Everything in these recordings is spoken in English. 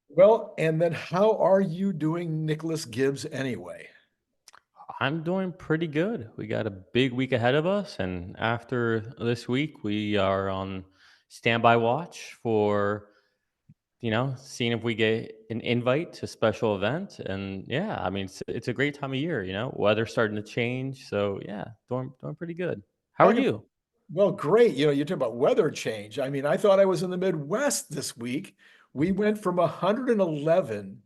Well, and then how are you doing, Nicholas Gibbs, anyway? I'm doing pretty good. We got a big week ahead of us, and after this week, we are on standby watch for seeing if we get an invite to special event. And yeah, I mean, it's a great time of year. Weather's starting to change, so yeah, doing pretty good. How are Talking, you? well, great. You talk about weather change. I mean, I thought I was in the Midwest this week. We went from 111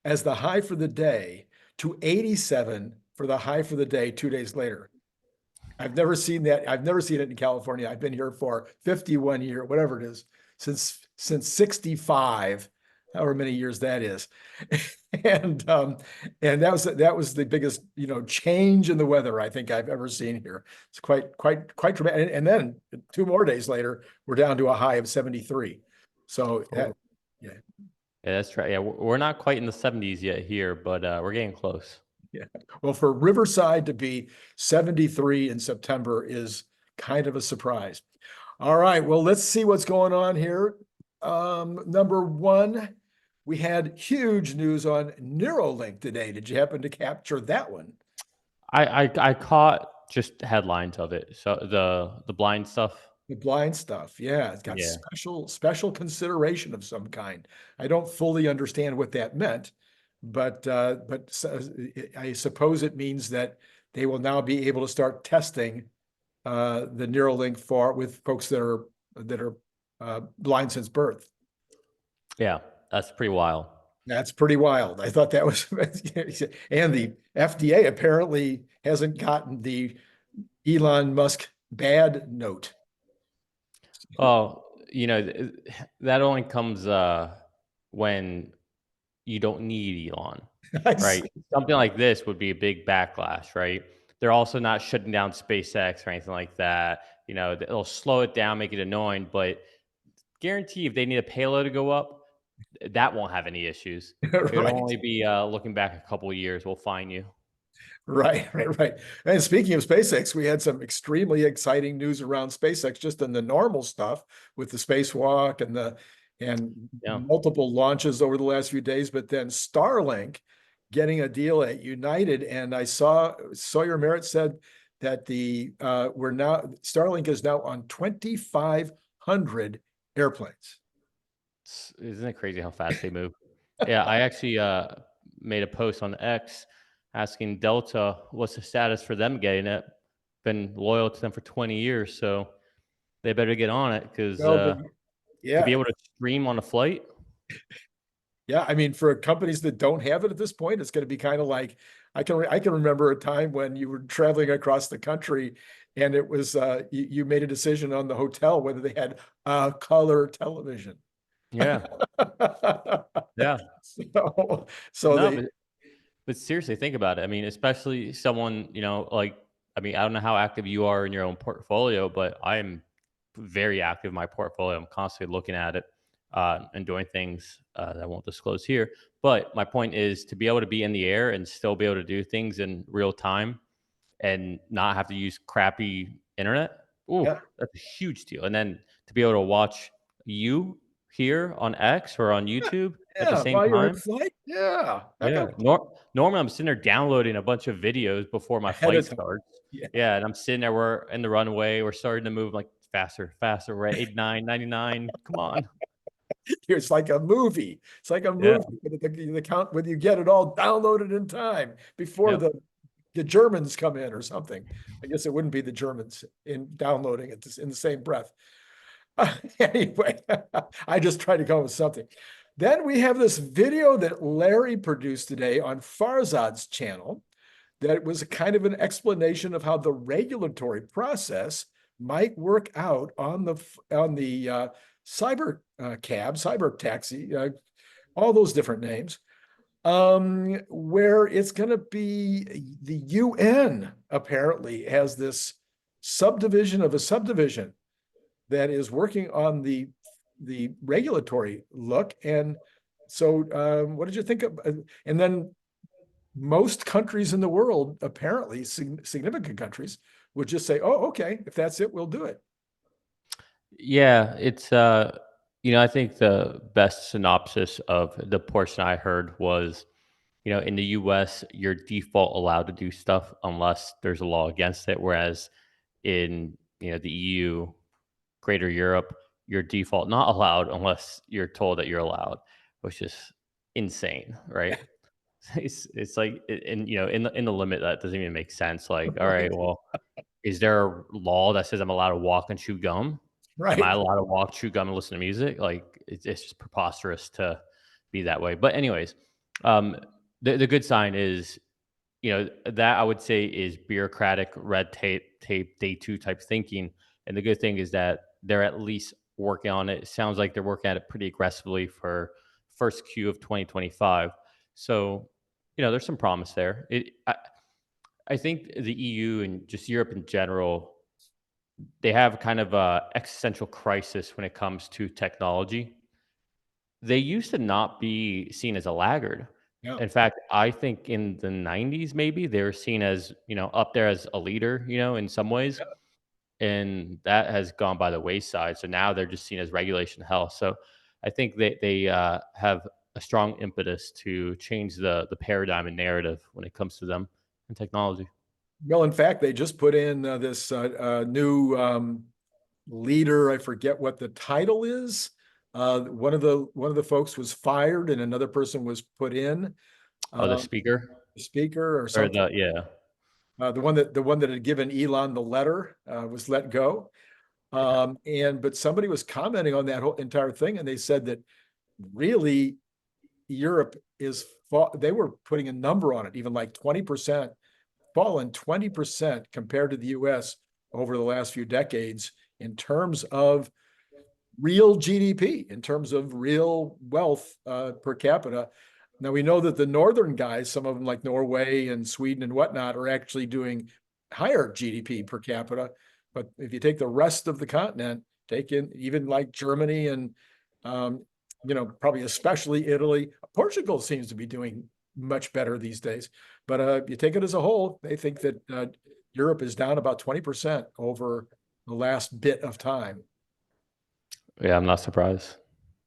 as the high for the day to 87 for the high for the day 2 days later. I've never seen that. I've never seen it in California. I've been here for 51 years, whatever it is, since 65, however many years that is. And and that was the biggest, change in the weather I think I've ever seen here. It's quite dramatic. And then 2 more days later, we're down to a high of 73. So Oh, yeah, yeah, that's right. Yeah, we're not quite in the 70s yet here, but we're getting close. yeah. Well, for Riverside to be 73 in September is kind of a surprise. All right, well, let's see what's going on here. Number one, we had huge news on Neuralink today. Did you happen to capture that one? I caught just headlines of it. So the blind stuff. The blind stuff. Yeah, it's got Yeah. special consideration of some kind. I don't fully understand what that meant, but I suppose it means that they will now be able to start testing the Neuralink for with folks that are blind since birth. Yeah, that's pretty wild. That's pretty wild. I thought that was, and the FDA apparently hasn't gotten the Elon Musk bad note. Well, that only comes when you don't need Elon, I right? see. Something like this would be a big backlash, right? They're also not shutting down SpaceX or anything like that. It'll slow it down, make it annoying, but guarantee if they need a payload to go up, that won't have any issues. It would Right, only be looking back a couple of years. We'll find you. right. And speaking of SpaceX, we had some extremely exciting news around SpaceX, just in the normal stuff with the spacewalk and Yeah. multiple launches over the last few days, but then Starlink getting a deal at United. And I saw Sawyer Merritt said that the we're now Starlink is now on 2,500 airplanes. Isn't it crazy how fast they move? Yeah, I actually made a post on X asking Delta what's the status for them getting it. Been loyal to them for 20 years, so they better get on it because Well, to be yeah, able to stream on a flight, yeah. I mean, for companies that don't have it at this point, it's going to be kind of like I can remember a time when you were traveling across the country, and it was you made a decision on the hotel whether they had a color television. yeah, yeah, So, so no, they but seriously, think about it. I mean, especially someone like I mean, I don't know how active you are in your own portfolio, but I'm very active in my portfolio. I'm constantly looking at it and doing things that I won't disclose here. But my point is to be able to be in the air and still be able to do things in real time and not have to use crappy internet. Ooh, yeah, that's a huge deal. And then to be able to watch you here on X or on YouTube at the yeah. same While you're in time. flight, yeah, that Yeah. got Normally I'm sitting there downloading a bunch of videos before my ahead flight of time. starts. Yeah. Yeah, and I'm sitting there, we're in the runway, we're starting to move like faster, faster. We're at 89, 99. Come on. It's like a movie. It's like a Yeah. movie. The count when you get it all downloaded in time before Yep. the Germans come in or something. I guess it wouldn't be the Germans in downloading it in the same breath. Anyway, I just tried to come up with something. Then we have this video that Larry produced today on Farzad's channel that was a kind of an explanation of how the regulatory process might work out on the cyber taxi, all those different names, where it's going to be the UN apparently has this subdivision of a subdivision that is working on the regulatory look. And so, what did you think of? And then most countries in the world, apparently significant countries, would just say, "Oh, okay, if that's it, we'll do it." Yeah, it's I think the best synopsis of the portion I heard was, in the US, you're default allowed to do stuff unless there's a law against it. Whereas in, the EU, Greater Europe, you're default not allowed unless you're told that you're allowed, which is insane, right? It's like, and in the limit that doesn't even make sense. Like, all right, Right. well, is there a law that says I'm allowed to walk and chew gum? Am I Right. allowed to walk, chew gum, and listen to music? Like, it's just preposterous to be that way. But anyways, um, the good sign is, that I would say is bureaucratic red tape day two type thinking. And the good thing is that they're at least working on it. It sounds like they're working at it pretty aggressively for first Q of 2025. So, there's some promise there. I think the EU and just Europe in general, they have kind of a existential crisis when it comes to technology. They used to not be seen as a laggard. Yeah. In fact, I think in the 90s, maybe they were seen as, up there as a leader, in some ways. And that has gone by the wayside. So now they're just seen as regulation hell. So I think they have a strong impetus to change the paradigm and narrative when it comes to them and technology. Well, in fact, they just put in this new leader. I forget what the title is. One of the folks was fired, and another person was put in. Oh, the Um, speaker speaker or or something. yeah. The one that had given Elon the letter was let go. But somebody was commenting on that whole entire thing, and they said that really Europe they were putting a number on it, even like 20%, fallen 20% compared to the US over the last few decades in terms of real GDP, in terms of real wealth per capita. Now we know that the northern guys, some of them like Norway and Sweden and whatnot, are actually doing higher GDP per capita. But if you take the rest of the continent, take in even like Germany and um, probably especially Italy, Portugal seems to be doing much better these days. But you take it as a whole, they think that Europe is down about 20% over the last bit of time. Yeah, I'm not surprised.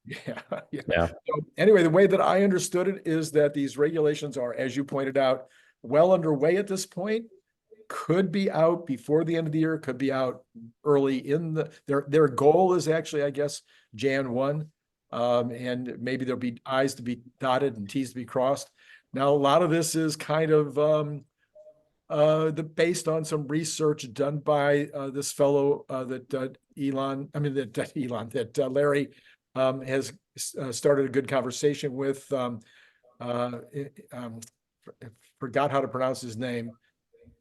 Yeah, yeah. Yeah. So anyway, the way that I understood it is that these regulations are, as you pointed out, well underway at this point. Could be out before the end of the year, could be out early in their goal is actually, I guess, Jan 1. And maybe there'll be I's to be dotted and T's to be crossed. Now, a lot of this is kind of based on some research done by this fellow that Larry has started a good conversation with. Uh, um, Forgot how to pronounce his name.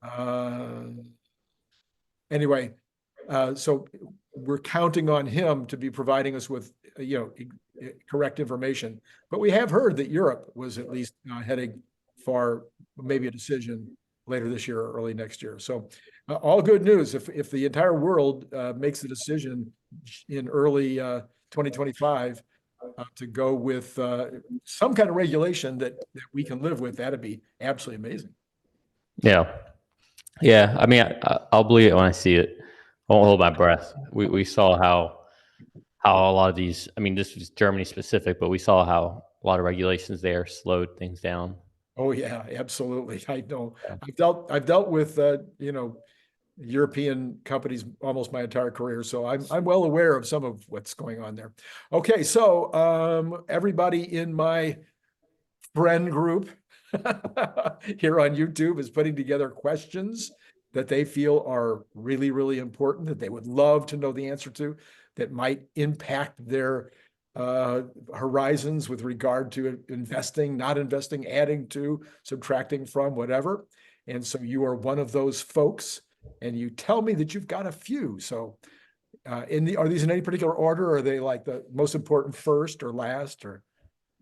Uh, anyway, so we're counting on him to be providing us with, correct information. But we have heard that Europe was at least heading for maybe a decision later this year or early next year. So all good news. If the entire world makes a decision in early 2025 to go with some kind of regulation that we can live with, that'd be absolutely amazing. Yeah. Yeah. I mean, I'll believe it when I see it. I won't hold my breath. We saw how a lot of these, I mean, this was Germany specific, but we saw how a lot of regulations there slowed things down. Oh yeah, absolutely. I know. Yeah. I've dealt with European companies almost my entire career, so I'm well aware of some of what's going on there. Okay, so everybody in my friend group here on YouTube is putting together questions that they feel are really, really important, that they would love to know the answer to, that might impact their horizons with regard to investing, not investing, adding to, subtracting from, whatever. And so you are one of those folks, and you tell me that you've got a few. So are these in any particular order? Or are they like the most important first or last or?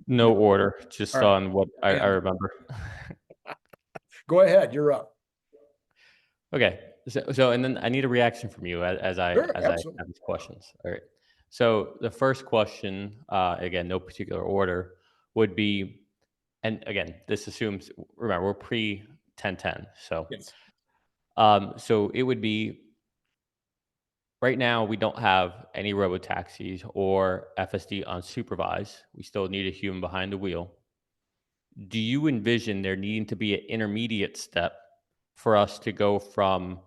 No order, just All right. on what I And remember. go ahead, you're up. Okay. So, and then I need a reaction from you Sure, as I absolutely. have these questions. All right. So the first question, again, no particular order, would be, and again, this assumes, remember, we're pre 1010. So, Yes. so it would be, right now we don't have any robotaxis or FSD unsupervised. We still need a human behind the wheel. Do you envision there needing to be an intermediate step for us to go from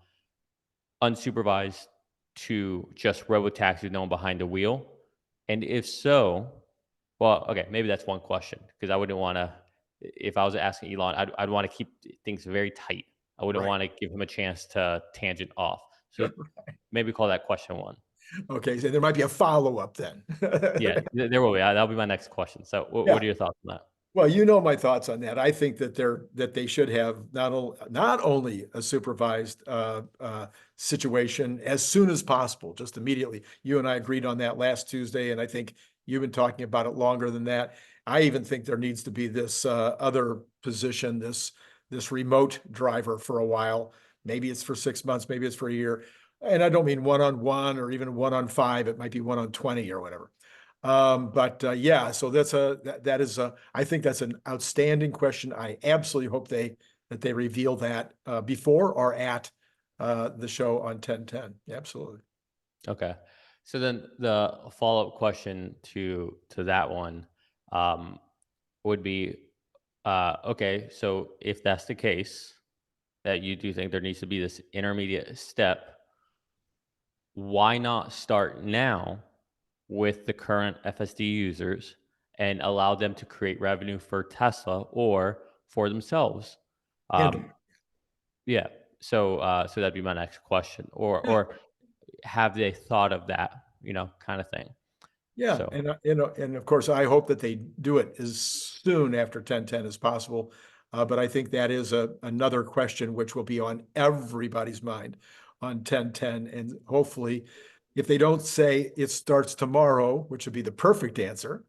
unsupervised to just robotaxi with no one behind the wheel? And if so, well, okay, maybe that's one question because I wouldn't want to. If I was asking Elon, I'd want to keep things very tight. I wouldn't Right. want to give him a chance to tangent off. So maybe call that question one. Okay, so there might be a follow-up then. Yeah, there will be. That'll be my next question. So, what Yeah. are your thoughts on that? Well, you know my thoughts on that. I think that they should have not only a supervised situation as soon as possible, just immediately. You and I agreed on that last Tuesday, and I think you've been talking about it longer than that. I even think there needs to be this other position, this remote driver for a while. Maybe it's for 6 months, maybe it's for a year. And I don't mean 1-on-1 or even 1-on-5. It might be 1-on-20 or whatever. But yeah, so that is I think that's an outstanding question. I absolutely hope that they reveal that before or at the show on 10/10. Absolutely. Okay. So then the follow-up question to that one um, would be, okay, so if that's the case, that you do think there needs to be this intermediate step, why not start now with the current FSD users and allow them to create revenue for Tesla or for themselves? And Um, yeah. So that'd be my next question, yeah, or have they thought of that, kind of thing. yeah, So and of course, I hope that they do it as soon after 10/10 as possible. But I think that is another question which will be on everybody's mind on 10/10. And hopefully, if they don't say it starts tomorrow, which would be the perfect answer,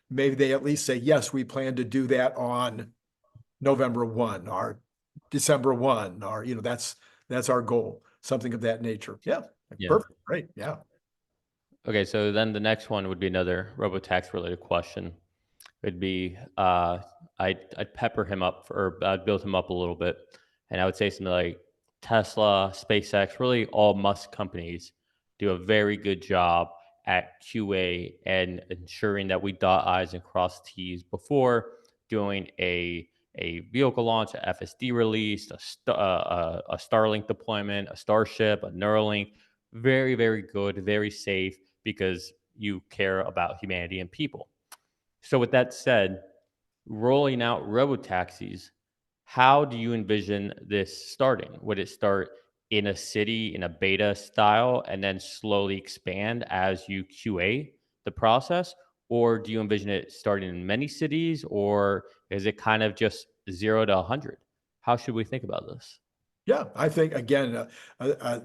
maybe they at least say, yes, we plan to do that on November 1 or December 1, or that's our goal, something of that nature. Yeah, yeah. perfect. Great. Yeah. Okay, so then the next one would be another robotax related question. It'd be I'd pepper him up or I'd build him up a little bit, and I would say something like Tesla, SpaceX, really all Musk companies do a very good job at QA and ensuring that we dot I's and cross T's before doing a vehicle launch, a FSD release, a Starlink deployment, a Starship, a Neuralink. Very, very good, very safe because you care about humanity and people. So, with that said, rolling out robotaxis, how do you envision this starting? Would it start in a city in a beta style and then slowly expand as you QA the process? Or do you envision it starting in many cities, or is it kind of just 0 to 100? How should we think about this? Yeah, I think again, uh, uh,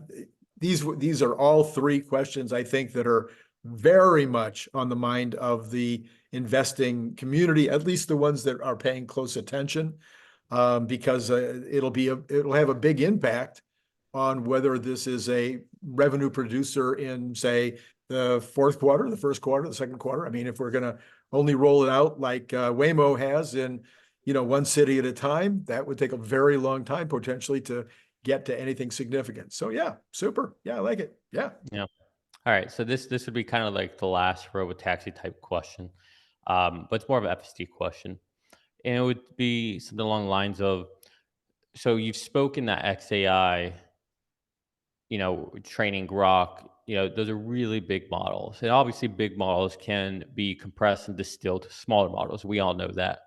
these are all three questions I think that are very much on the mind of the investing community, at least the ones that are paying close attention, because it'll have a big impact on whether this is a revenue producer in, say, the fourth quarter, the first quarter, the second quarter. I mean, if we're going to only roll it out like Waymo has in one city at a time, that would take a very long time potentially to get to anything significant. So yeah, super. Yeah, I like it. Yeah. Yeah. All right. So this would be kind of like the last robotaxi type question, but it's more of an FSD question. And it would be something along the lines of, so you've spoken that XAI, training Grok, those are really big models. And obviously big models can be compressed and distilled to smaller models. We all know that.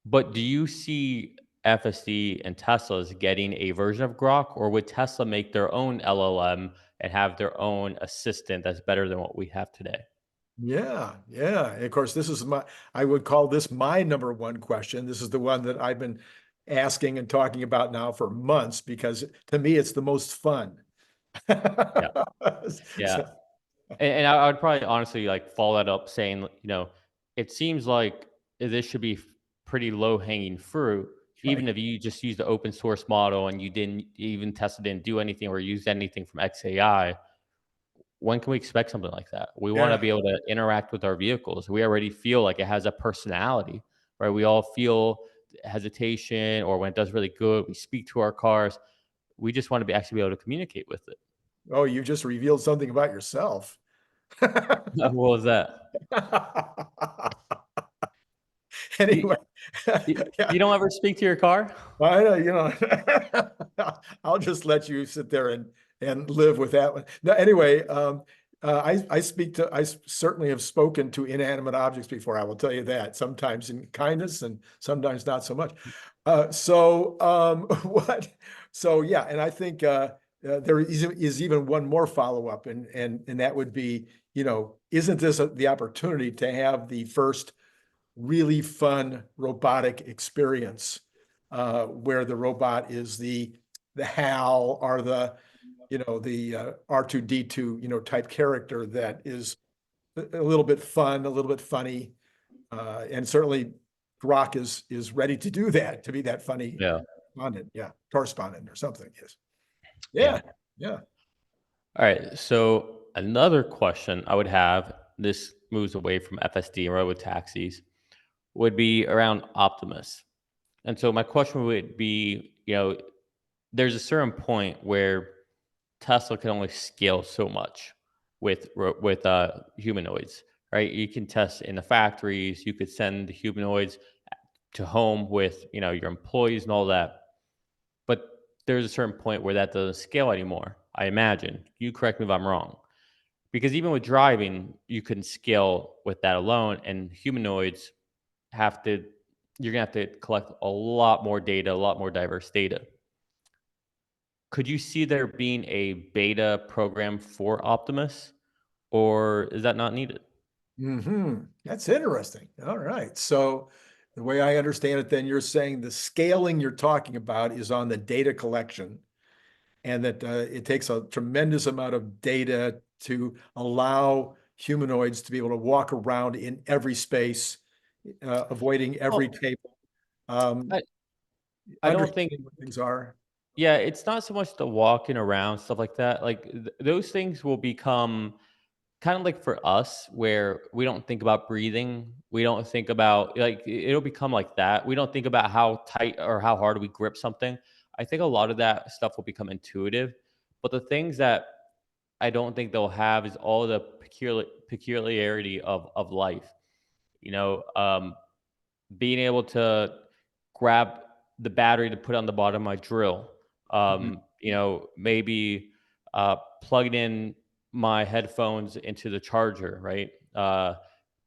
But do you see FSD and Teslas getting a version of Grok, or would Tesla make their own LLM and have their own assistant that's better than what we have today? Yeah, yeah. Of course, I would call this my number one question. This is the one that I've been asking and talking about now for months because to me, it's the most fun. Yeah. Yeah. So, And I would probably honestly like follow that up saying, it seems like this should be pretty low hanging fruit, even right. if you just use the open source model and you didn't even test it, didn't do anything or use anything from XAI. When can we expect something like that? We want to Yeah. be able to interact with our vehicles. We already feel like it has a personality, right? We all feel hesitation, or when it does really good, we speak to our cars. We just want to be actually be able to communicate with it. Oh, you just revealed something about yourself. What was that? You, Anyway, you yeah, don't ever speak to your car? I know, I'll just let you sit there and live with that one. No, anyway, I certainly have spoken to inanimate objects before. I will tell you that, sometimes in kindness and sometimes not so much. What? So yeah, and I think there is even one more follow-up, and that would be, isn't this the opportunity to have the first really fun robotic experience where the robot is the HAL or the R2D2 type character that is a little bit fun, a little bit funny, and certainly Grok is ready to do that, to be that funny Yeah. correspondent, yeah, correspondent or something. Yes, yeah, Yeah. yeah. All right. So another question I would have, this moves away from FSD and robotaxis, would be around Optimus. And so my question would be, there's a certain point where Tesla can only scale so much with humanoids, right? You can test in the factories, you could send the humanoids to home with, your employees and all that. But there's a certain point where that doesn't scale anymore, I imagine. You correct me if I'm wrong. Because even with driving, you can scale with that alone, and humanoids have to, you're gonna have to collect a lot more data, a lot more diverse data. Could you see there being a beta program for Optimus, or is that not needed? That's interesting. All right. So the way I understand it, then you're saying the scaling you're talking about is on the data collection, and that it takes a tremendous amount of data to allow humanoids to be able to walk around in every space, avoiding every Oh, table, um, I, I don't think, understanding what things are. yeah, it's not so much the walking around, stuff like that. Like those things will become kind of like for us, where we don't think about breathing. We don't think about, like, it'll become like that. We don't think about how tight or how hard we grip something. I think a lot of that stuff will become intuitive. But the things that I don't think they'll have is all the peculiarity of life. You know, being able to grab the battery to put on the bottom of my drill. Mhm. Maybe plugging in my headphones into the charger, right?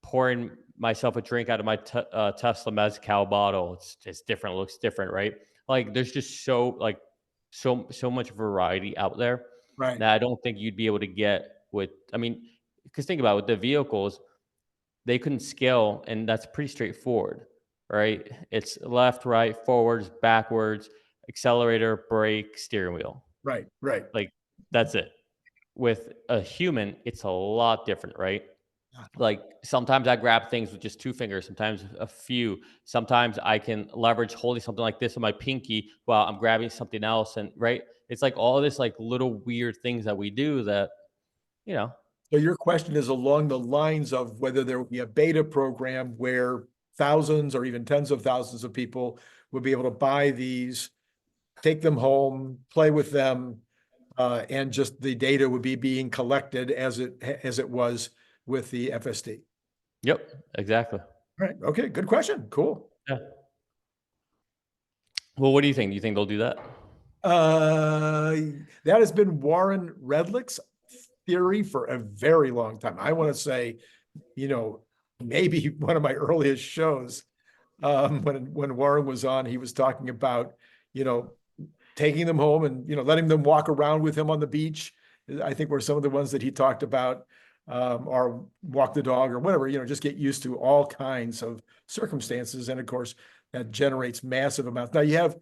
Pouring myself a drink out of my Tesla Mezcal bottle. It's different, it looks different, right? Like there's just so much variety out there Right, that I don't think you'd be able to get with. I mean, because think about it, with the vehicles, they couldn't scale, and that's pretty straightforward, right? It's left, right, forwards, backwards, accelerator, brake, steering wheel. right, right. Like that's it. With a human, it's a lot different, right? Yeah. Like sometimes I grab things with just two fingers, sometimes a few. Sometimes I can leverage holding something like this with my pinky while I'm grabbing something else. And right, it's like all this like little weird things that we do that, you know, So your question is along the lines of whether there would be a beta program where thousands or even tens of thousands of people would be able to buy these, take them home, play with them, and just the data would be being collected as it was with the FSD. yep, exactly. Right. Okay. Good question. Cool. Yeah. Well, what do you think? Do you think they'll do that? Uh, that has been Warren Redlick's theory for a very long time. I want to say, you know, maybe one of my earliest shows, when Warren was on, he was talking about, you know, taking them home and, letting them walk around with him on the beach. I think were some of the ones that he talked about, or walk the dog or whatever, just get used to all kinds of circumstances. And of course, that generates massive amounts. Now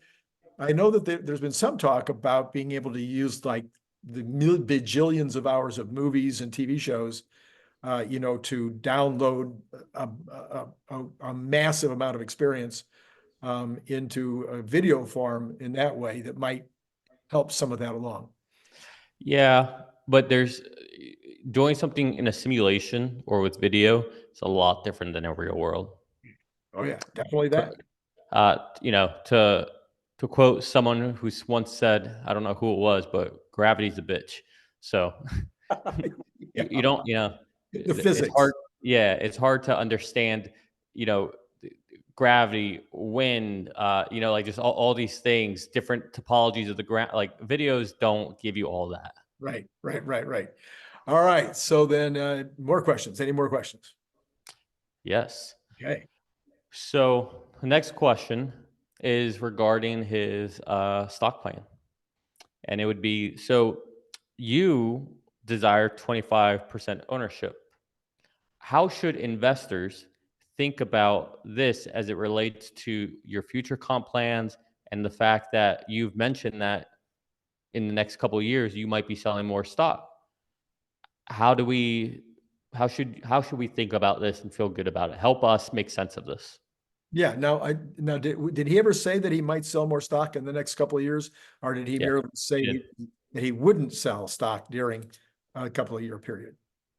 I know that there's been some talk about being able to use like the bajillions of hours of movies and TV shows, to download a massive amount of experience into a video form in that way that might help some of that along. Yeah, but there's doing something in a simulation or with video. It's a lot different than a real world. Oh yeah, definitely Co- that. to quote someone who's once said, I don't know who it was, but gravity's a bitch. So you Yeah. don't, The it's hard. physics. Yeah, it's hard to understand, you know, gravity, wind, like just all these things, different topologies of the ground. Like videos don't give you all that. Right, right, right, right. All right. So then more questions. Any more questions? Yes. Okay. So the next question is regarding his stock plan. And it would be, so you desire 25% ownership. How should investors think about this as it relates to your future comp plans and the fact that you've mentioned that in the next couple of years you might be selling more stock? How do we how should we think about this and feel good about it? Help us make sense of this. Yeah. Now did he ever say that he might sell more stock in the next couple of years, or did he Yeah. merely say Good. that he wouldn't sell stock during a couple of year period?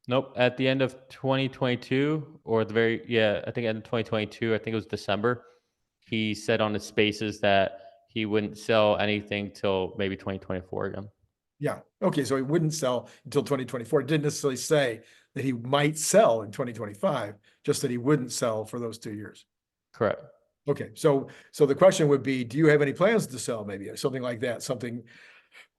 Nope. At the end of 2022, or the very, yeah, I think end of 2022, I think it was December, he said on his spaces that he wouldn't sell anything till maybe 2024 again. Yeah. Okay. So he wouldn't sell until 2024. It didn't necessarily say that he might sell in 2025, just that he wouldn't sell for those 2 years. Correct. Okay. So the question would be, do you have any plans to sell, maybe something like that, something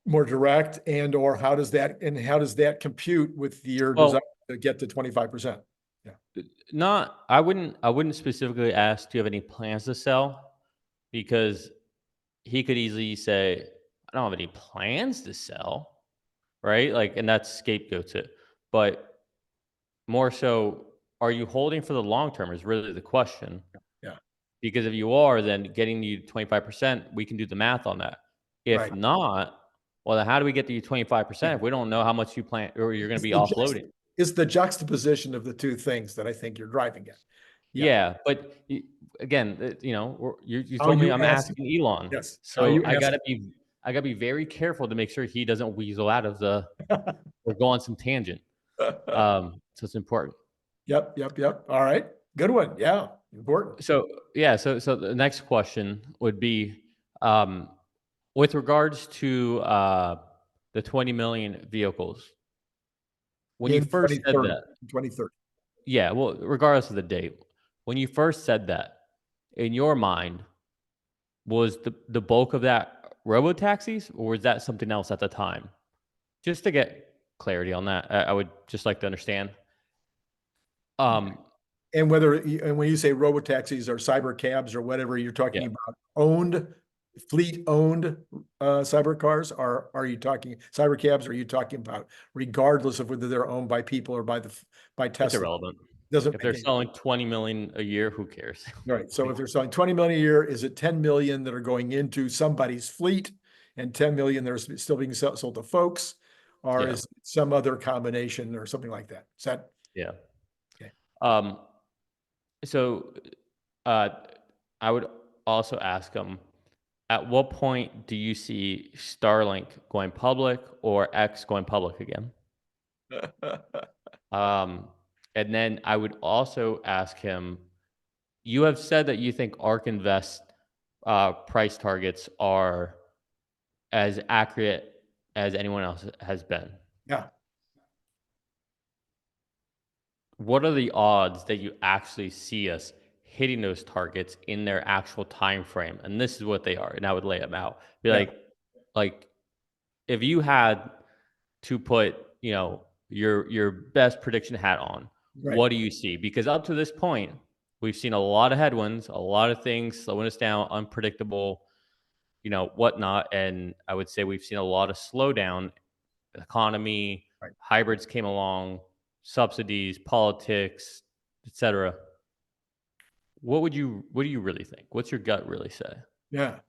more direct, and or how does that compute with your desire Well, to get to 25%? Yeah. not I wouldn't specifically ask, do you have any plans to sell? Because he could easily say, I don't have any plans to sell, right? Like, and that's scapegoats it. But more so, are you holding for the long term is really the question. Yeah. Because if you are, then getting you 25%, we can do the math on that. If Right. not, well, then how do we get to you Yeah. 25% if we don't know how much you plan or you're going to It's be the juxt offloading? it's the juxtaposition of the two things that I think you're driving at. Yeah. Yeah, but again, you How told me you I'm ask, asking Elon, yes, how so you ask. I gotta be very careful to make sure he doesn't weasel out of the or go on some tangent. So it's important. Yep, yep, yep. All right. Good one. Yeah. Important. So yeah, so the next question would be, um, with regards to the 20 million vehicles. When you In first said 2030, that, 2030. yeah, well, regardless of the date, when you first said that, in your mind, was the bulk of that robotaxis, or was that something else at the time? Just to get clarity on that, I would just like to understand. Um, And when you say robotaxis or cyber cabs or whatever, you're talking yeah, about fleet owned cyber cars, or are you talking cyber cabs? Or are you talking about regardless of whether they're owned by people or by it's Tesla? irrelevant. Doesn't If make they're any. selling 20 million a year, who cares? Right. So Like, if they're selling 20 million a year, is it 10 million that are going into somebody's fleet and 10 million that are still being sold to folks? Or yeah, is it some other combination or something like that? Is that yeah. okay? Um, so uh, I would also ask them, at what point do you see Starlink going public or X going public again? Um, and then I would also ask him, you have said that you think ARK Invest price targets are as accurate as anyone else has been. Yeah. What are the odds that you actually see us hitting those targets in their actual time frame? And this is what they are. And I would lay them out. Be Yeah. like if you had to put, your best prediction hat on, Right. what do you see? Because up to this point, we've seen a lot of headwinds, a lot of things slowing us down, unpredictable, whatnot. And I would say we've seen a lot of slowdown, economy, Right. hybrids came along, subsidies, politics, etc. What do you really think? What's your gut really say? Yeah.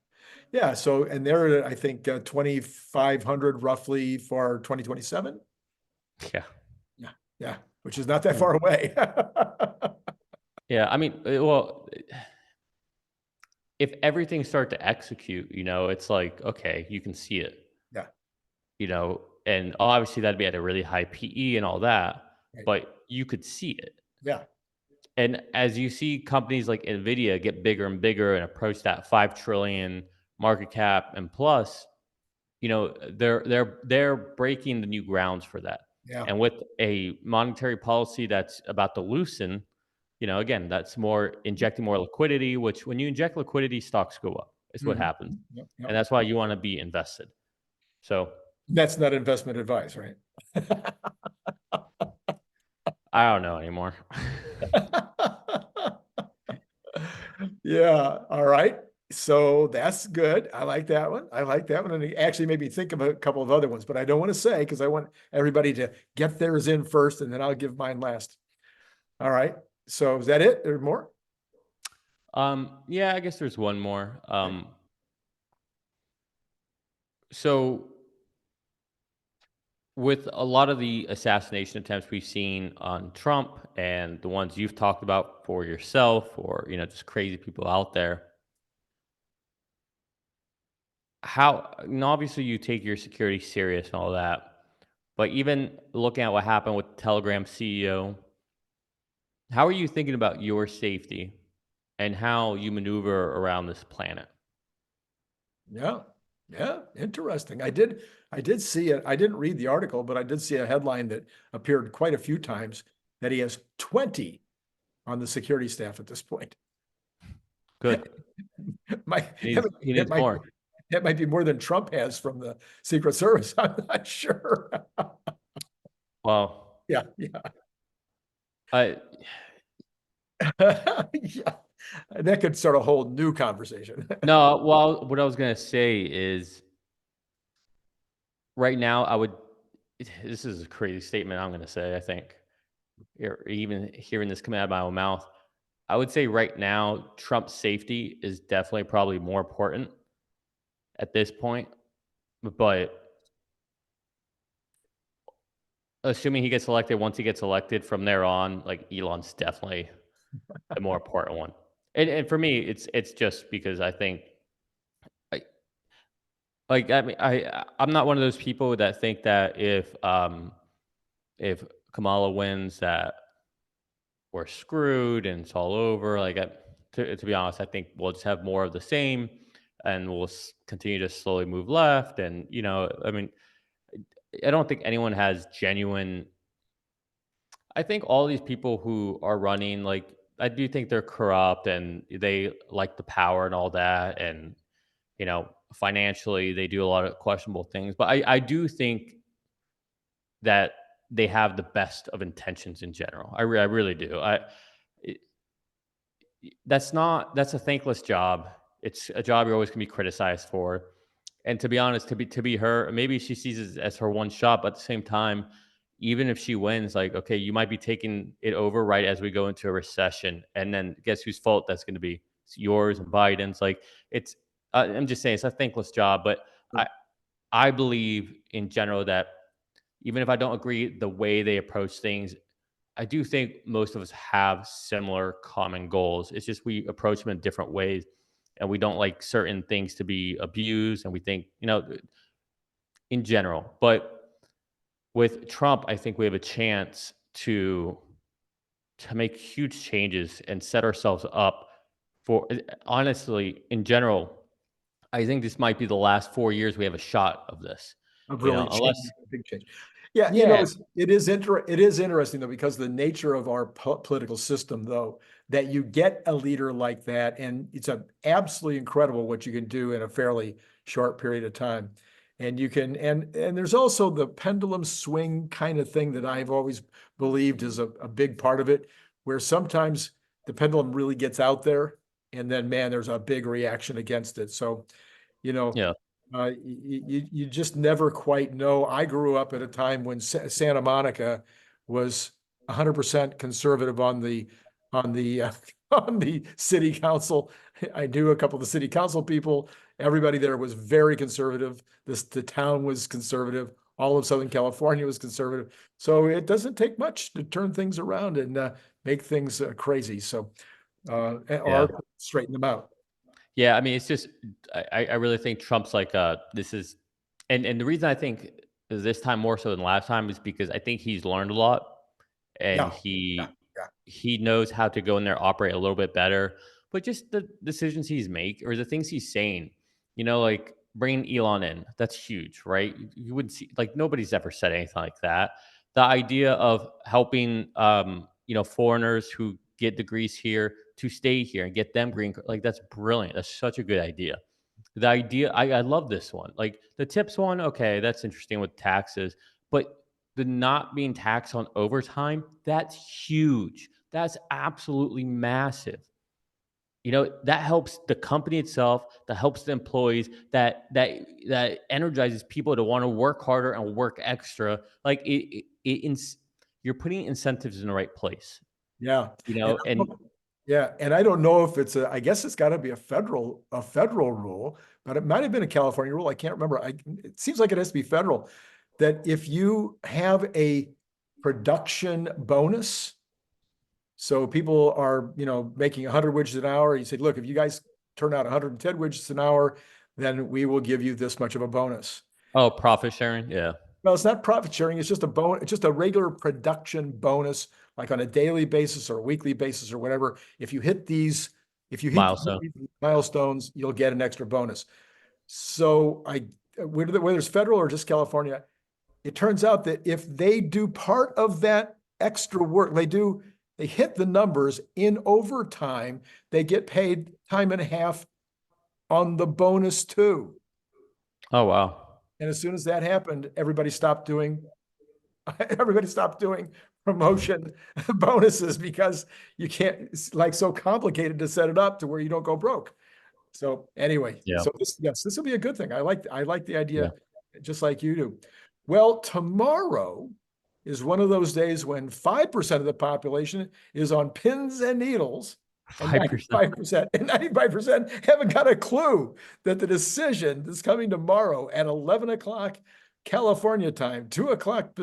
Yeah. So, and they're, I think, 2,500 roughly for 2027. Yeah. Yeah. Yeah. Which is not that Mm. far away. Yeah. I mean, well, if everything start to execute, it's like, okay, you can see it, Yeah. and obviously that'd be at a really high PE and all that, Right. but you could see it. Yeah. And as you see companies like Nvidia get bigger and bigger and approach that 5 trillion market cap and plus, they're breaking the new grounds for that. Yeah. And with a monetary policy that's about to loosen, again, that's more injecting more liquidity, which when you inject liquidity, stocks go up. It's what Mhm. happens. Yep, And yep. that's why you want to be invested. So That's not investment advice, right? I don't know anymore. Yeah. All right. So that's good. I like that one. I like that one. And it actually made me think of a couple of other ones, but I don't want to say because I want everybody to get theirs in first and then I'll give mine last. All right. So is that it? There's more? Yeah, I guess there's one more. Okay. So with a lot of the assassination attempts we've seen on Trump and the ones you've talked about for yourself or, just crazy people out there, obviously you take your security serious and all that, but even looking at what happened with Telegram CEO, how are you thinking about your safety and how you maneuver around this planet? Yeah. Yeah. Interesting. I did see it. I didn't read the article, but I did see a headline that appeared quite a few times that he has 20 on the security staff at this point. Good. Might, He needs, he it needs might, more. it might be more than Trump has from the Secret Service. I'm not sure. Well, Yeah, yeah. I Yeah. That could start a whole new conversation. no. Well, what I was gonna say is right now I would. This is a crazy statement. I'm gonna say. I think, or even hearing this come out of my own mouth, I would say right now Trump's safety is definitely probably more important at this point. But assuming he gets elected, once he gets elected, from there on, like Elon's definitely the more important one. And for me, it's just because I think, I, I mean, I'm not one of those people that think that if Kamala wins, that we're screwed and it's all over. To be honest, I think we'll just have more of the same, and we'll continue to slowly move left. And I mean, I don't think anyone has genuine. I think all these people who are running, like, I do think they're corrupt and they like the power and all that. And, financially, they do a lot of questionable things. But I do think that they have the best of intentions in general. I really do. It- that's a thankless job. It's a job you're always going to be criticized for. And to be honest, to be her, maybe she sees it as her one shot, but at the same time, even if she wins, like, okay, you might be taking it over right as we go into a recession, and then guess whose fault that's going to be? It's yours and Biden's. Like, it's. I'm just saying, it's a thankless job, but I believe in general that even if I don't agree the way they approach things, I do think most of us have similar common goals. It's just we approach them in different ways, and we don't like certain things to be abused, and we think, in general. But with Trump, I think we have a chance to make huge changes and set ourselves up for, honestly, in general, I think this might be the last 4 years we have a shot of this. Of really Unless, changing, a big change. Yeah, yeah, it is interesting though, because the nature of our political system though, that you get a leader like that, and it's absolutely incredible what you can do in a fairly short period of time. And you can, and there's also the pendulum swing kind of thing that I've always believed is a big part of it, where sometimes the pendulum really gets out there, and then man, there's a big reaction against it. So, you know, yeah, you just never quite know. I grew up at a time when Santa Monica was 100% conservative on the on the city council. I knew a couple of the city council people. Everybody there was very conservative. The town was conservative. All of Southern California was conservative. So it doesn't take much to turn things around and make things crazy. So yeah. or straighten them out. Yeah, I mean, it's just I really think Trump's like this is, and the reason I think this time more so than last time is because I think he's learned a lot, and Yeah, yeah, he knows how to go in there, operate a little bit better. But just the decisions he's make or the things he's saying, like bringing Elon in, that's huge, right? You wouldn't see, like, nobody's ever said anything like that. The idea of helping, foreigners who get degrees here to stay here and get them green, like, that's brilliant. That's such a good idea. The idea, I love this one. Like the tips one, okay, that's interesting with taxes, but the not being taxed on overtime, that's huge. That's absolutely massive. That helps the company itself, that helps the employees, that energizes people to want to work harder and work extra. Like you're putting incentives in the right place, Yeah. and Yeah, and I don't know if it's I guess it's got to be a federal rule, but it might have been a California rule. I can't remember. It seems like it has to be federal, that if you have a production bonus, so people are, making 100 widgets an hour, you say, look, if you guys turn out 110 widgets an hour, then we will give you this much of a bonus. oh, profit sharing, yeah. Well, it's not profit sharing. It's just a bonus. It's just a regular production bonus, like on a daily basis or a weekly basis or whatever. If you hit Milestone. these milestones, you'll get an extra bonus. So whether it's federal or just California, it turns out that if they do part of that extra work, they hit the numbers in overtime, they get paid time and a half on the bonus too. Oh, wow. And as soon as that happened, everybody stopped doing promotion bonuses, because you can't, it's like so complicated to set it up to where you don't go broke. So anyway, Yeah. this will be a good thing. I like the Yeah. idea, just like you do. Well, tomorrow is one of those days when 5% of the population is on pins and needles, and 5%. 95% haven't got a clue that the decision that's coming tomorrow at 11 o'clock California time, 2 o'clock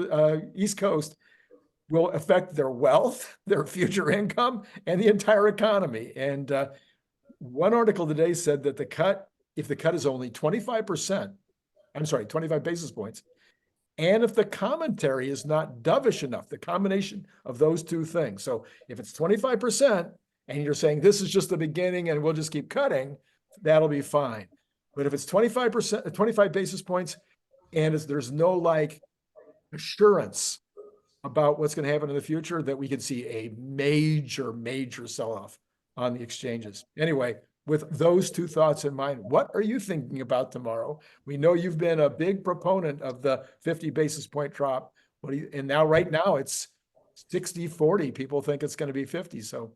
East Coast, will affect their wealth, their future income, and the entire economy. And one article today said that if the cut is only 25%, 25 basis points, and if the commentary is not dovish enough, the combination of those two things. So if it's 25% and you're saying this is just the beginning and we'll just keep cutting, that'll be fine. But if it's 25%, 25 basis points, and there's no like assurance about what's going to happen in the future, that we could see a major sell-off on the exchanges. Anyway, with those two thoughts in mind, what are you thinking about tomorrow? We know you've been a big proponent of the 50 basis point drop. And now, right now, it's 60-40. People think it's going to be 50. So,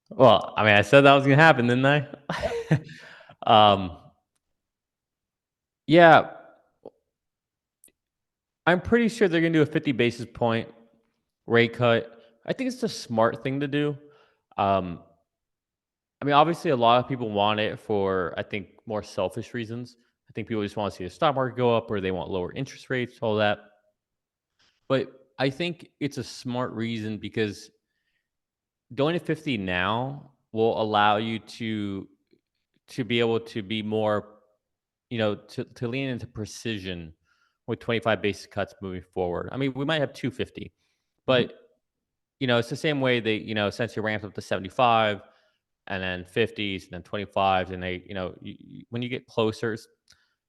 Well, I mean, I said that was gonna happen, didn't I? um, yeah, I'm pretty sure they're gonna do a 50 basis point rate cut. I think it's the smart thing to do. Um, I mean, obviously, a lot of people want it for, I think, more selfish reasons. I think people just want to see the stock market go up, or they want lower interest rates, all that. But I think it's a smart reason, because going to 50 now will allow you to be able to be more, to lean into precision with 25 basis cuts moving forward. I mean, we might have 250, but it's the same way they, since you ramped up to 75 and then 50s and then 25s, and they, when you get closer,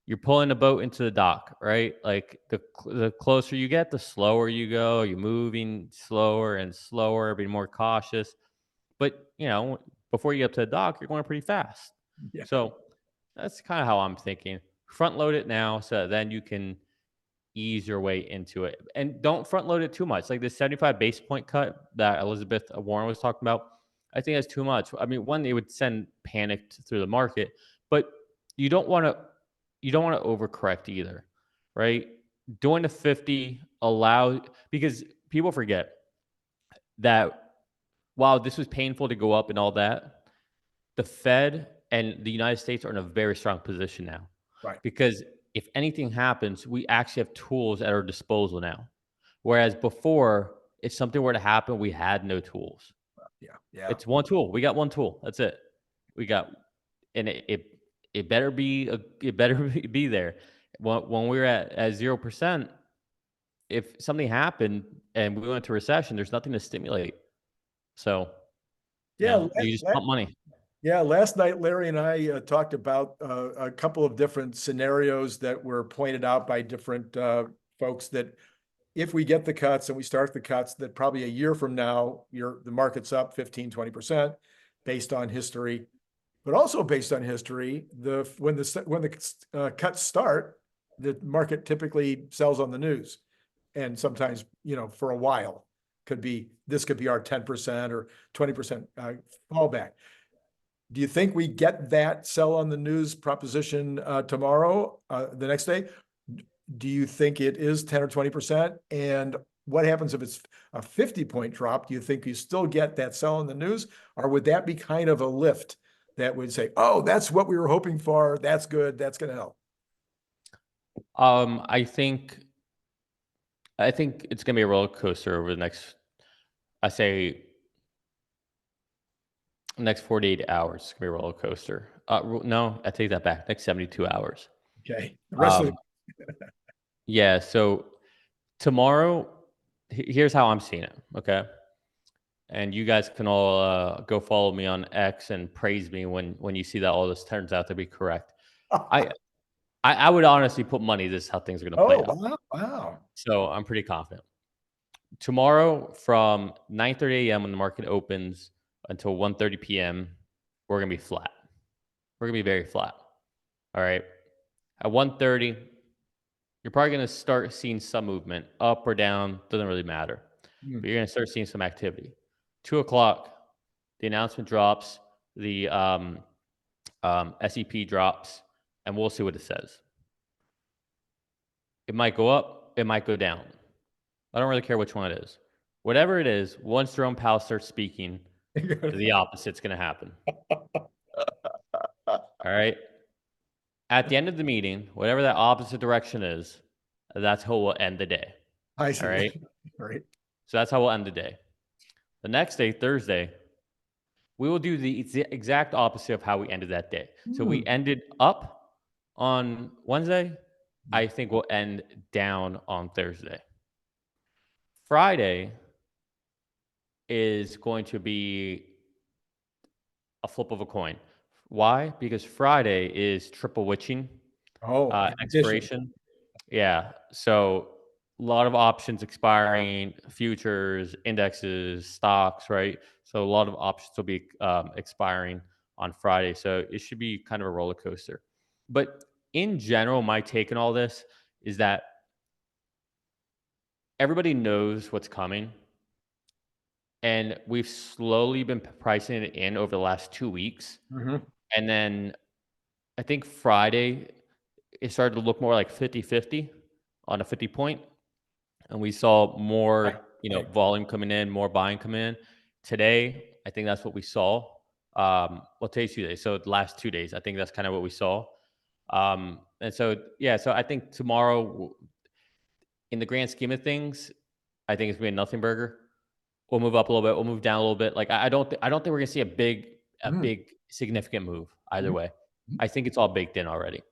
you're pulling the boat into the dock, right? Like the closer you get, the slower you go. You're moving slower and slower, being more cautious. But before you get up to the dock, you're going pretty fast. yeah. So that's kind of how I'm thinking. Front load it now, so that then you can ease your way into it, and don't front load it too much. Like the 75 base point cut that Elizabeth Warren was talking about, I think that's too much. I mean, one, it would send panic through the market, but you don't want to overcorrect either, right? Doing a 50 because people forget that while this was painful to go up and all that, the Fed and the United States are in a very strong position now. Right. Because if anything happens, we actually have tools at our disposal now. Whereas before, if something were to happen, we had no tools. Yeah. It's one tool. We got one tool. That's it. We got, and it better be be there. When we were at 0%, if something happened and we went into recession, there's nothing to stimulate. So Yeah. you just pump money. Yeah, last night Larry and I talked about a couple of different scenarios that were pointed out by different folks that if we get the cuts and we start the cuts, that probably a year from now, the market's up 15-20% based on history, but also based on history, when the cuts start, the market typically sells on the news, and sometimes for a while could be our 10% or 20% fallback. Do you think we get that sell on the news proposition tomorrow, the next day? Do you think it is 10 or 20%? And what happens if it's a 50-point drop? Do you think you still get that sell on the news? Or would that be kind of a lift that would say, oh, that's what we were hoping for. That's good. That's going to help. I think it's gonna be a roller coaster over the next, I say, next 48 hours. It's gonna be a roller coaster. No, I take that back. Next 72 hours. Okay. The rest of Um, yeah. So tomorrow, here's how I'm seeing it. Okay. And you guys can all go follow me on X and praise me when you see that all this turns out to be correct. I I would honestly put money this is how things are going to play Oh, out. wow. Wow. So I'm pretty confident. Tomorrow from 9:30 a.m. when the market opens until 1:30 p.m., we're going to be flat. We're going to be very flat. All right. At 1:30, you're probably going to start seeing some movement up or down. Doesn't really matter. But you're going to start seeing some activity. 2 o'clock, the announcement drops, the SEP drops, and we'll see what it says. It might go up, it might go down. I don't really care which one it is. Whatever it is, once Jerome Powell starts speaking, the opposite's going to happen. All right. At the end of the meeting, whatever that opposite direction is, that's how we'll end the day. I see. All right. Right. So that's how we'll end the day. The next day, Thursday, we will do the exact opposite of how we ended that day. So we ended up on Wednesday. I think we'll end down on Thursday. Friday is going to be a flip of a coin. Why? Because Friday is triple witching expiration. Yeah. So a lot of options expiring, futures, indexes, stocks, right? So a lot of options will be expiring on Friday. So it should be kind of a roller coaster. But in general, my take on all this is that everybody knows what's coming. And we've slowly been pricing it in over the last 2 weeks. And then I think Friday, it started to look more like 50-50 on a 50 point. And we saw more, volume coming in, more buying coming in. Today, I think that's what we saw. Well, today's Tuesday. So the last 2 days, I think that's kind of what we saw. And so, yeah, so I think tomorrow, in the grand scheme of things, I think it's going to be a nothing burger. We'll move up a little bit. We'll move down a little bit. Like I don't think we're going to see a big significant move either way. I think it's all baked in already.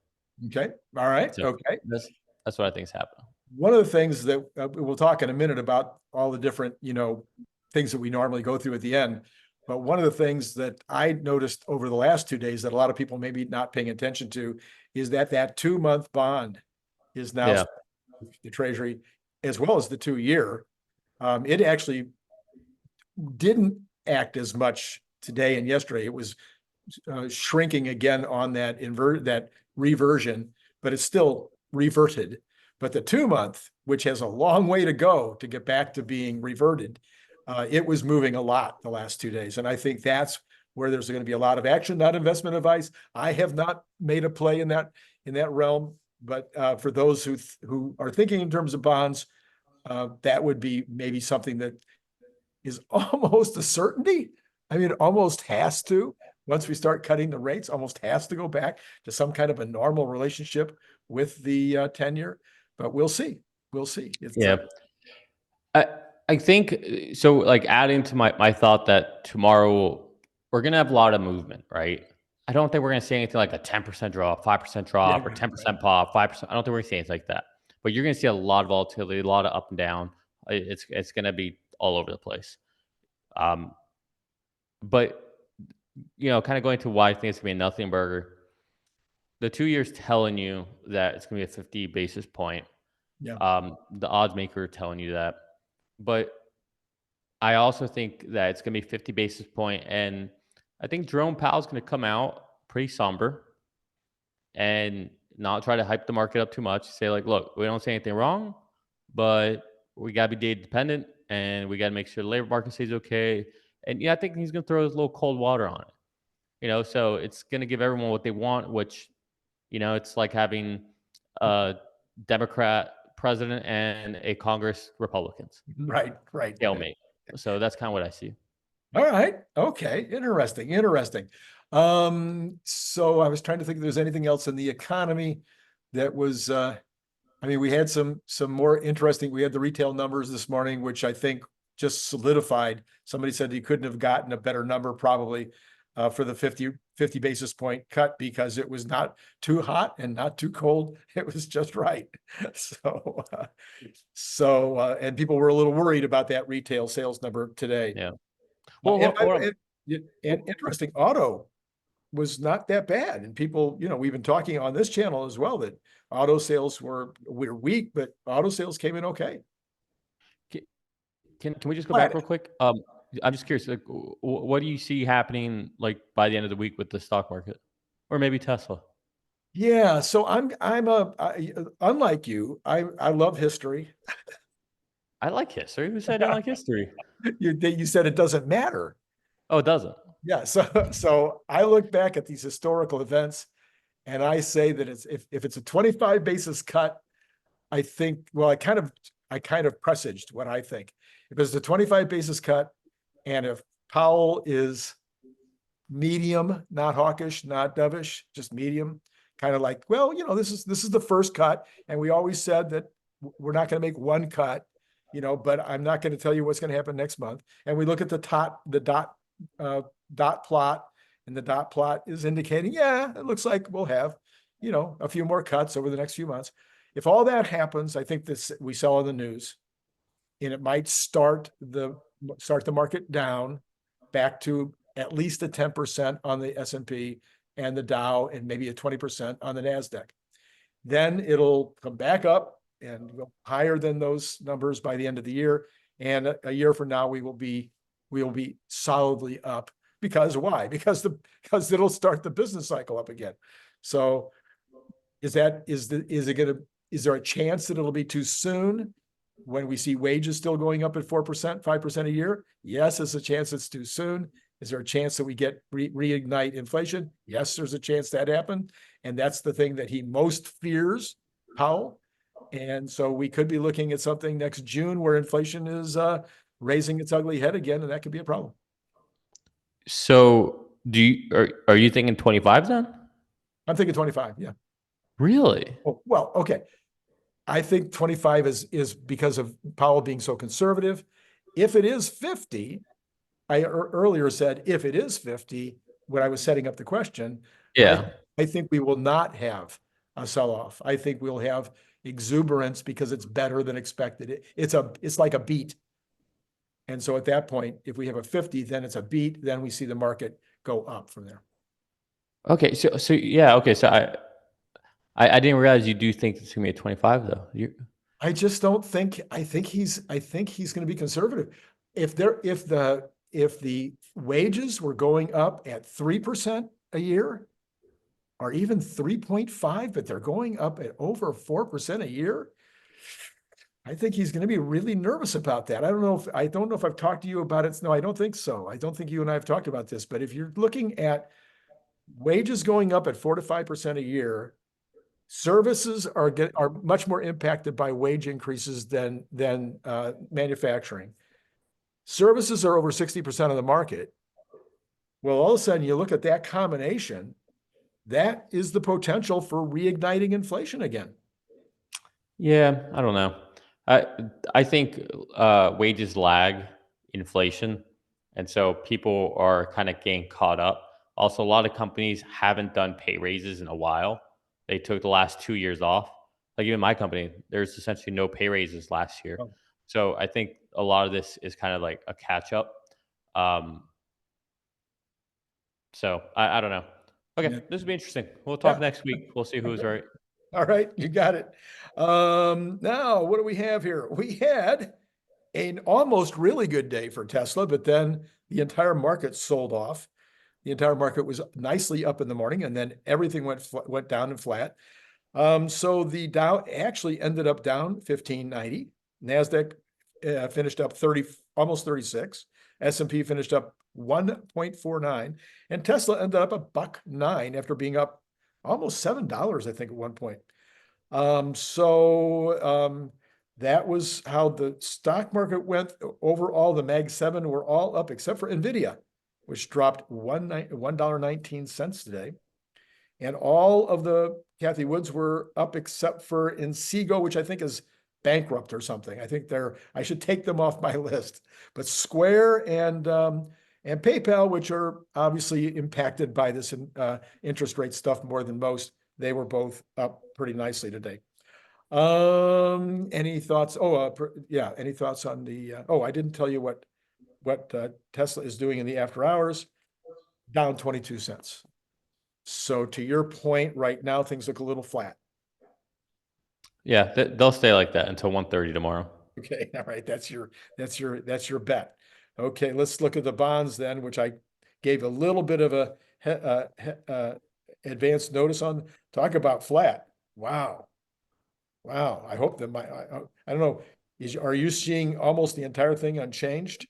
Okay. All right. So okay. That's what I think is happening. One of the things that we'll talk in a minute about all the different, things that we normally go through at the end. But one of the things that I noticed over the last 2 days that a lot of people maybe not paying attention to is that 2-month bond is now the Treasury as well as the 2-year. It actually didn't act as much today and yesterday. It was shrinking again on that reversion, but it's still reverted. But the 2-month, which has a long way to go to get back to being reverted, it was moving a lot the last 2 days. And I think that's where there's going to be a lot of action, not investment advice. I have not made a play in that realm, but for those who are thinking in terms of bonds, that would be maybe something that is almost a certainty. I mean, it almost has to. Once we start cutting the rates, almost has to go back to some kind of a normal relationship with the 10-year. But we'll see. We'll see. I think so. Like adding to my thought that tomorrow we're gonna have a lot of movement, right? I don't think we're gonna see anything like a 10% drop, 5% drop, or 10% pop, 5%. I don't think we're gonna see anything like that. But you're gonna see a lot of volatility, a lot of up and down. It's gonna be all over the place. But kind of going to why I think it's gonna be a nothing burger. The 2 years telling you that it's gonna be a 50 basis point. Yeah. The odds maker telling you that, but I also think that it's gonna be 50 basis point, and I think Jerome Powell's gonna come out pretty somber and not try to hype the market up too much. Say like, look, we don't say anything wrong, but we gotta be data dependent, and we gotta make sure the labor market stays okay. And yeah, I think he's gonna throw his little cold water on it. So it's gonna give everyone what they want, which it's like having a Democrat president and a Congress Republicans Right, right. stalemate. So that's kind of what I see. All right. Okay. Interesting. Interesting. So I was trying to think if there's anything else in the economy that was I mean, we had some more interesting. We had the retail numbers this morning, which I think just solidified. Somebody said you couldn't have gotten a better number probably for the 50 basis point cut because it was not too hot and not too cold. It was just right. And people were a little worried about that retail sales number today. Yeah. Uh, Well, And, what, what and interesting, auto was not that bad. And people, we've been talking on this channel as well that auto sales were weak, but auto sales came in okay. can we just go Go back ahead. real quick? I'm just curious. Like, what do you see happening like by the end of the week with the stock market, or maybe Tesla? Yeah, so unlike you, I love history. I like history. Who said I didn't like history? You said it doesn't matter. Oh, it doesn't. Yeah, so I look back at these historical events and I say that if it's a 25 basis cut, I think, well, I kind of presaged what I think. If it's a 25 basis cut, and if Powell is medium, not hawkish, not dovish, just medium, kind of like, well, this is the first cut, and we always said that we're not going to make one cut, but I'm not going to tell you what's going to happen next month. And we look at the dot plot, and the dot plot is indicating, yeah, it looks like we'll have, a few more cuts over the next few months. If all that happens, I think this we saw in the news, and it might start the market down back to at least a 10% on the S&P and the Dow, and maybe a 20% on the NASDAQ. Then it'll come back up and go higher than those numbers by the end of the year. And a year from now, we will be solidly up. Because why? Because it'll start the business cycle up again. So is there a chance that it'll be too soon when we see wages still going up at 4%, 5% a year? Yes, there's a chance it's too soon. Is there a chance that we get reignite inflation? Yes, there's a chance that happened. And that's the thing that he most fears, Powell. And so we could be looking at something next June where inflation is raising its ugly head again, and that could be a problem. So, are you thinking 25 then? I'm thinking 25, yeah. Really? Oh, well, okay. I think 25 is because of Powell being so conservative. If it is 50, I earlier said if it is 50, when I was setting up the question, Yeah. I think we will not have a sell-off. I think we'll have exuberance because it's better than expected. It's like a beat. And so at that point, if we have a 50, then it's a beat, then we see the market go up from there. Okay. So yeah. Okay. So I didn't realize you do think it's gonna be a 25 though. I just don't think, I think he's going to be conservative. If the wages were going up at 3% a year, or even 3.5, but they're going up at over 4% a year, I think he's going to be really nervous about that. I don't know if I've talked to you about it. No, I don't think so. I don't think you and I have talked about this, but if you're looking at wages going up at 4 to 5% a year, services are much more impacted by wage increases than manufacturing. Services are over 60% of the market. Well, all of a sudden you look at that combination, that is the potential for reigniting inflation again. Yeah. I don't know. I think wages lag inflation, and so people are kind of getting caught up. Also, a lot of companies haven't done pay raises in a while. They took the last 2 years off. Like even my company, there's essentially no pay raises last year. Oh. So I think a lot of this is kind of like a catch up. Um, So I don't know. Okay, Yeah. this will be interesting. We'll talk Yeah. next week. We'll see who's Okay. right. All right. You got it. Now what do we have here? We had an almost really good day for Tesla, but then the entire market sold off. The entire market was nicely up in the morning, and then everything went down and flat. So the Dow actually ended up down 1590. Nasdaq finished up 30, almost 36. S&P finished up 1.49, and Tesla ended up $1.09 after being up almost $7, I think, at one point. That was how the stock market went. Overall, the Mag 7 were all up except for Nvidia, which dropped $1.19 today. And all of the Cathie Woods were up except for 𝐖𝐞𝐬𝐝, which I think is bankrupt or something. I think I should take them off my list. But Square and PayPal, which are obviously impacted by this interest rate stuff more than most, they were both up pretty nicely today. Any thoughts? Yeah. Any thoughts on the? I didn't tell you what Tesla is doing in the after hours. Down 22 cents. So to your point, right now things look a little flat. Yeah, they'll stay like that until 1:30 tomorrow. Okay, all right. That's your bet. Okay, let's look at the bonds then, which I gave a little bit of a advanced notice on. Talk about flat. Wow. Wow. I hope that I don't know. Are you seeing almost the entire thing unchanged?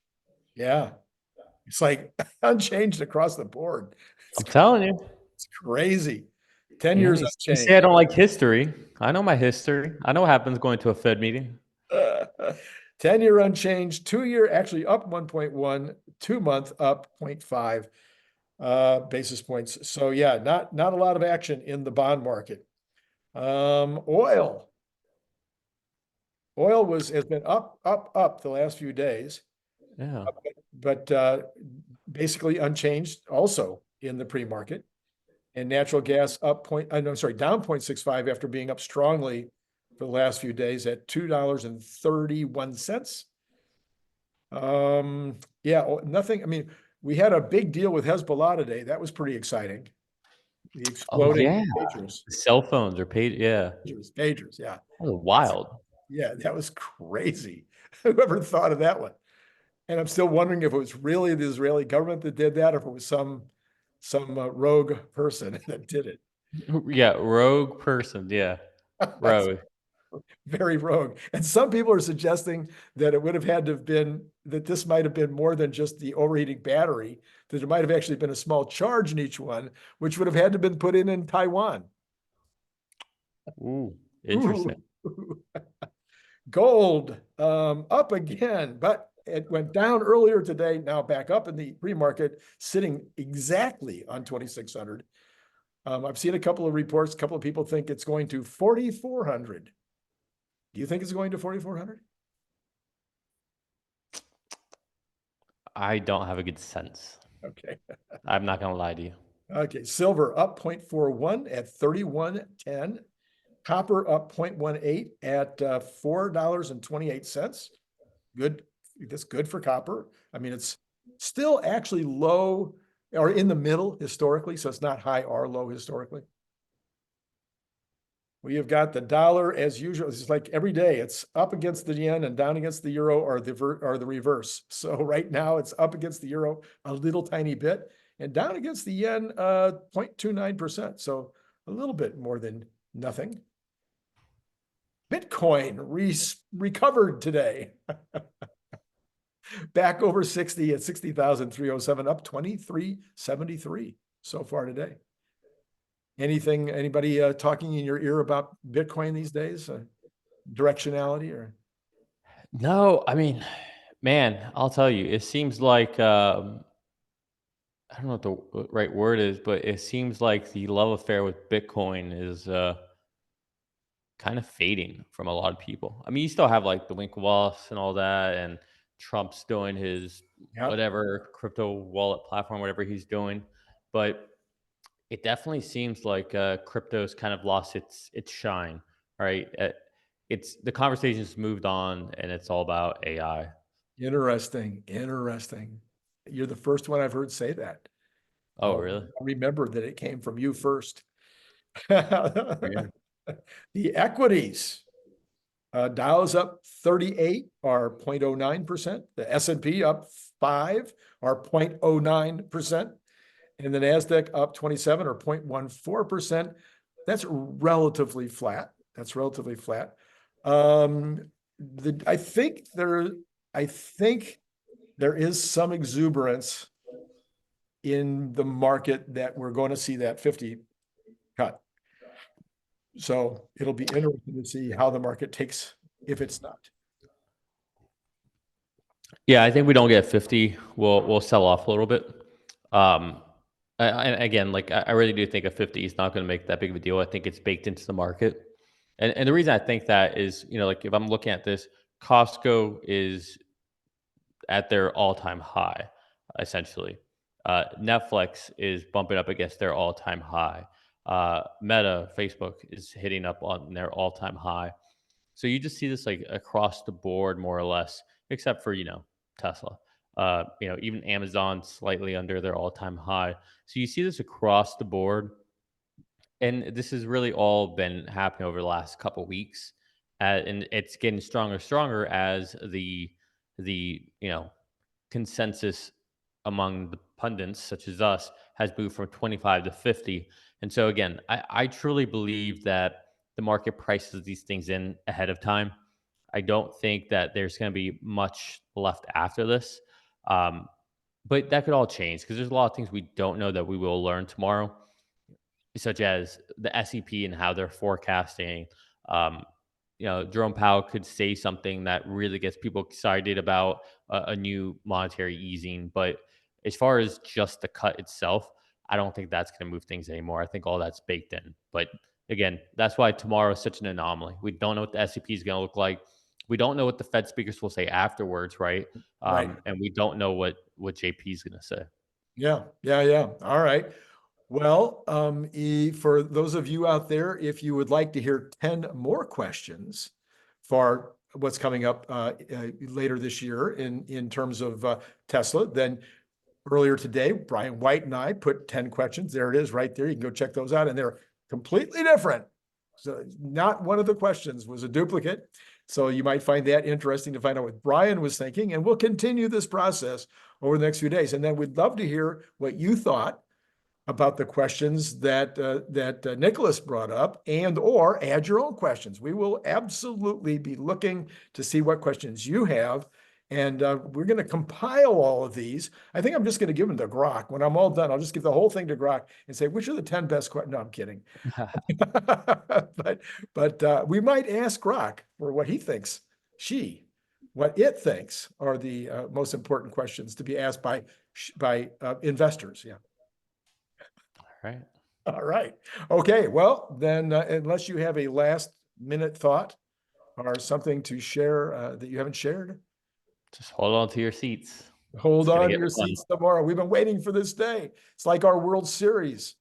Yeah. It's like unchanged across the board. I'm telling you. It's crazy. 10 Yeah, years you say I unchanged. don't like history. I know my history. I know what happens going to a Fed meeting. 10-year unchanged, 2-year actually up 1.1, 2-month up 0.5 basis points. So yeah, not a lot of action in the bond market. Oil has been up the last few days, Yeah. but basically unchanged also in the pre-market. And natural gas up down 0.65 after being up strongly for the last few days at $2.31. Nothing. I mean, we had a big deal with Hezbollah today. That was pretty exciting. The Oh exploding yeah. pagers, The cell phones are paid. Yeah. pagers. Yeah, That was wild. yeah, that was crazy. Whoever thought of that one? And I'm still wondering if it was really the Israeli government that did that, or if it was some rogue person that did it. Yeah, rogue person. Yeah, That's rogue. very rogue. And some people are suggesting that it would have had to have been that this might have been more than just the overheating battery, that there might have actually been a small charge in each one, which would have had to have been put in Taiwan. Ooh, interesting. Ooh. Gold up again, but it went down earlier today, now back up in the pre-market, sitting exactly on 2,600. I've seen a couple of reports, a couple of people think it's going to 4,400. Do you think it's going to 4,400? I don't have a good sense. Okay. I'm not gonna lie to you. Okay. Silver up 0.41 at 31.10. Copper up 0.18 at $4.28. Good. That's good for copper. I mean, it's still actually low or in the middle historically, so it's not high or low historically. We have got the dollar as usual. It's like every day it's up against the yen and down against the euro or the reverse. So right now it's up against the euro a little tiny bit and down against the yen 0.29%. So a little bit more than nothing. Bitcoin recovered today. Back over 60 at 60,307, up 23.73 so far today. Anybody talking in your ear about Bitcoin these days? Directionality or? No, I mean, man, I'll tell you, it seems like I don't know what the right word is, but it seems like the love affair with Bitcoin is kind of fading from a lot of people. I mean, you still have like the Winklevoss and all that, and Trump's doing his Yeah. whatever crypto wallet platform, whatever he's doing, but it definitely seems like crypto's kind of lost its shine, right? It's the conversation's moved on, and it's all about AI. Interesting. You're the first one I've heard say that. Oh, really? Remember that it came from you first. Yeah. The equities, Dow's up 38 or 0.09%. The S&P up 5 or 0.09%. And the NASDAQ up 27 or 0.14%. That's relatively flat. That's relatively flat. I think there is some exuberance in the market that we're going to see that 50 cut. So it'll be interesting to see how the market takes if it's not. Yeah, I think we don't get 50. We'll sell off a little bit. And again, like I really do think a 50 is not going to make that big of a deal. I think it's baked into the market. And the reason I think that is, like if I'm looking at this, Costco is at their all-time high, essentially. Netflix is bumping up against their all-time high. Meta, Facebook is hitting up on their all-time high. So you just see this like across the board, more or less, except for Tesla. Even Amazon slightly under their all-time high. So you see this across the board, and this has really all been happening over the last couple weeks, and it's getting stronger as the consensus among the pundits, such as us, has moved from 25 to 50. And so again, I truly believe that the market prices these things in ahead of time. I don't think that there's going to be much left after this. But that could all change because there's a lot of things we don't know that we will learn tomorrow, such as the SEP and how they're forecasting. Um, Jerome Powell could say something that really gets people excited about a new monetary easing. But as far as just the cut itself, I don't think that's going to move things anymore. I think all that's baked in. But again, that's why tomorrow is such an anomaly. We don't know what the SEP is going to look like. We don't know what the Fed speakers will say afterwards, right? Right. And we don't know what JP is going to say. Yeah. All right. Well, for those of you out there, if you would like to hear 10 more questions for what's coming up later this year in terms of Tesla, then earlier today, Brian White and I put 10 questions. There it is right there. You can go check those out, and they're completely different. So not one of the questions was a duplicate. So you might find that interesting to find out what Brian was thinking, and we'll continue this process over the next few days. And then we'd love to hear what you thought about the questions that Nicholas brought up, and or add your own questions. We will absolutely be looking to see what questions you have, and we're going to compile all of these. I think I'm just going to give them to Grok. When I'm all done, I'll just give the whole thing to Grok and say, which are the 10 best questions? No, I'm kidding. But we might ask Grok for what he thinks, what it thinks are the most important questions to be asked by investors. Yeah. Right. All right. Okay. Well, then, unless you have a last minute thought or something to share that you haven't shared, Just hold on to your seats. hold It's gonna on to get your fun. seats tomorrow. We've been waiting for this day. It's like our World Series.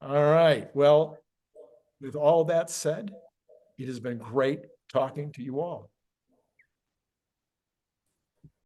All right. Well, with all that said, it has been great talking to you all.